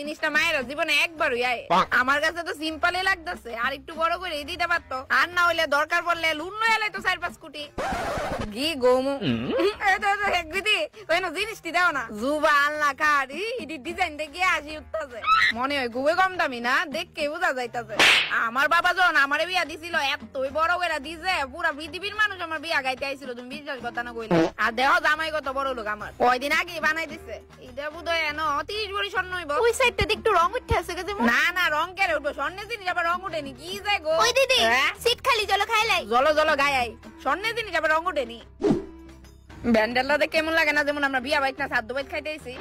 জিনিসটা মায়ের জীবনে একবারই আয়। আমার কাছে তো সিম্পলই লাগতেছে, আর একটু বড় করে দিতে পারতো। আর না হইলে দরকার পড়লে লুন এলে তো 4-5 কোটি ঘি গমু দিদি জিনিসটি দাও না জুবা আল্লাহ কারি ডিজাইন দেখে আসি উঠতেছে, মনে হয় খুবই কম দামি না, দেখকে বোঝা যাইতেছে। আমার বাবা যখন আমারে বিয়া দিছিল এতই বড় করে দিছে, পুরা পৃথিবীর মানুষ আমার বিয়া গাইতে আইছিল, তুমি বিশ্বাস কথা না কইলে। আর দেহ জামাই কত বড় লোক আমার, কয়দিন আগে বানাই দিছে। এটা বোধহয় 30 ভরি স্বর্ণ হইব। ওই সাইডটা একটু রং উঠে আছে গেছে। না না, রং কেড়ে উঠবো, স্বর্ণের জিনিস আবার রং উঠেনি। কি যায় গো ওই দিদি, সিট খালি জল খাইলাই, জল গায় স্বর্ণের জিনিস আবার রং উঠেনি। ব্যান্ডেলটা দেখে কেমন লাগে না, যেমন আমরা বিয়া বাইক না সাদ্য বাইক খাইতে আইছি।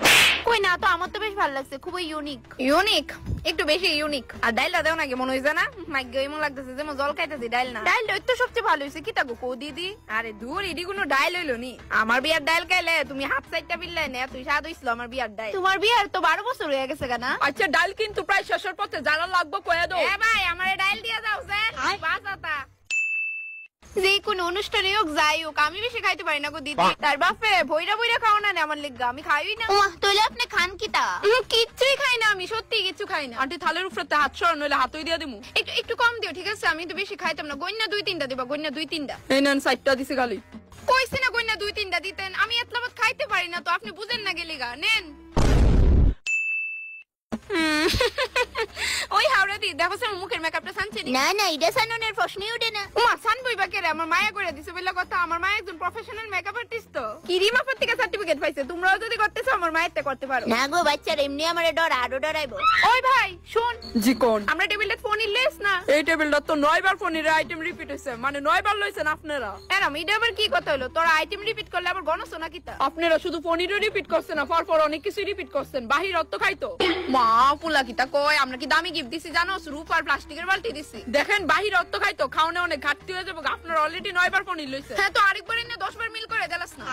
কই না তো, আমার তো বেশ ভালো লাগছে, খুবই ইউনিক একটু বেশি ইউনিক। আর ডাইলটা দেও নাকি মনে হইছে না, মাইগ্য এমন লাগতেছে যেমন জল খাইতেছি। ডাইল না, ডাইলটা তো সবচেয়ে ভালো হইছে। কি তাগো কো দিদি? আরে দূর, এডি কোনো ডাইল হইলো নি। আমার বিয়ার ডাইল খাইলে তুমি হাফ সাইডটা বিললাই না, তুই স্বাদ হইছিল আমার বিয়ার ডাইল। তোমার বিয়ার তো 12 বছর হয়ে গেছে কেন? আচ্ছা ডাইল কিন্তু প্রায় শেষের পথে, যারা লাগবে কয়ে দাও। এ ভাই আমারে ডাইল দিয়া যাও স্যার, বাঁচাতা। যে কোন অনুষ্ঠানে হোক যাই হোক, আমি বেশি খাইতে পারি না গো দিদি। তার বাপে ভইরা খাও না আমার লিগা, আমি খাইই না। তাহলে আপনি খান কিটা? কিচ্ছুই খাই না আমি, সত্যি কিচ্ছু খাই না। আন্টি থালের উপরে হাত সরান, নইলে হাতই দিয়ে দিমু। একটু কম দিও ঠিক আছে, আমি তো বেশি খাইতাম না। গইনা 2-3টা দিবা, গইনা 2-3টা। এই নেন 4টা দিছি খালি। কইছি না গইনা 2-3টা দিতেন, আমি এতলাবাদ খাইতে পারি না তো, আপনি বুঝেন না গেলিগা। নেন ওই হাওড়া দি দেখো স্যার মুখের মেকআপটা সানছে না না, এটা সাননের প্রশ্নই ওঠে না। ওমা সানবই বা কেরে, আমার মায়া করে দিছে বলে কথা। আমার মা একজন প্রফেশনাল মেকআপ আর্টিস্ট, তো কিরিমা থেকে সার্টিফিকেট পাইছে। তোমরাও যদি করতেছো আমার মায়েরতে করতে পারো। না গো বাচ্চার এমনি আমারে আরো ডরাইবো। ওই ভাই শুন, জি কোন? আমরা টেবিলটা ফোন ইলেস না, এই টেবিলটা তো 9 বার ফোনের আইটেম রিপিট হইছে, মানে 9 বার লইছেন আপনারা। এরাম এটা আবার কি কথা হলো? তোরা আইটেম রিপিট করলে আবার গণছো না কিতা? আপনারা শুধু ফোনেরও রিপিট করছেন না, পর অনেক কিছু রিপিট করছেন। বাহির অত খাইতো মা পুলা কিতা কয়, আমরা কি দামি গিফট দিছি জানো? রূপ আর প্লাস্টিকের বালতি দিছি। দেখেন বাহির অত খাইতো, খাওনে অনেক ঘাটতি হয়ে যাবে। আপনারা অলরেডি 9 বার ফোন লইছে। হ্যাঁ তো আরেকবার এনে 10 বার মিল করে দেলাস না।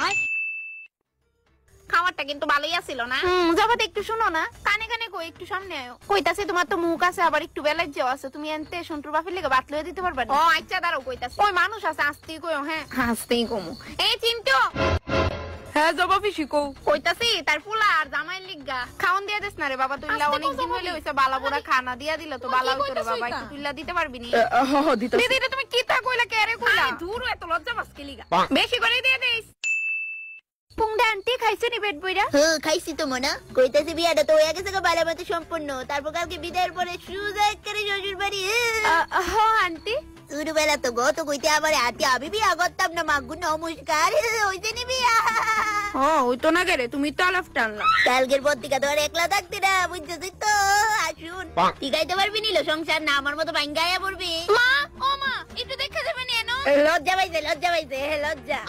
খাবারটা কিন্তু ভালোই আছিল না? জবাতে একটু শুনো না, কানে কানে কই, একটু সামনে আয়ো। কইতাছে তোমার তো মুখ আছে, আবার একটু বেলায় যাও আছে, তুমি এনতে সন্টুর বাপের লেগে বাত লয়ে দিতে পারবা না? ও আচ্ছা দাঁড়াও, কইতাছে ওই মানুষ আছে, আস্তেই কইও। হ্যাঁ আস্তেই কমু। এই চিন্টু। হ্যাঁ জবাবি শিখো। কইতাছি তার ফুলা আর জামাইয়ের লিগা খাওন দিয়া দেস না রে বাবা। তুইলা অনেক দিন হইলে হইছে, বালা বুড়া খানা দিয়া দিল তো বালা হইতো রে বাবা। একটু তুইলা দিতে পারবি নি? দিতাছি। দিদি এটা তুমি কিতা কইলা কেরে কইলা? দূর এত লজ্জা মাসকে লিগা বেশি করে দিয়ে দেইস। পুংডা আন্টি খাইছো নি পেট বইরা? হ্যাঁ খাইছি তো মনা। কইতাছি বিয়াটা তো হয়ে গেছে বালা মতো সম্পূর্ণ। তারপর কালকে বিদায়ের পরে সুজা করে শ্বশুর বাড়ি। হ্যাঁ আন্টি ছোটবেলা তো গত কইতে আবার হাতে আমি বিয়া করতাম না, মাগু নমস্কার হইতে নি বিয়া। ওই তো না গেরে, তুমি তো আলাপ টানলা। কালকের পর থেকে তো আর একলা থাকতে না, বুঝতেছিস তো। আসুন টিকাইতে পারবি নিল সংসার না, আমার মতো ভাঙ্গাইয়া পড়বি। মা ও মা একটু দেখা যাবে নি? লজ্জা পাইছে লজ্জা।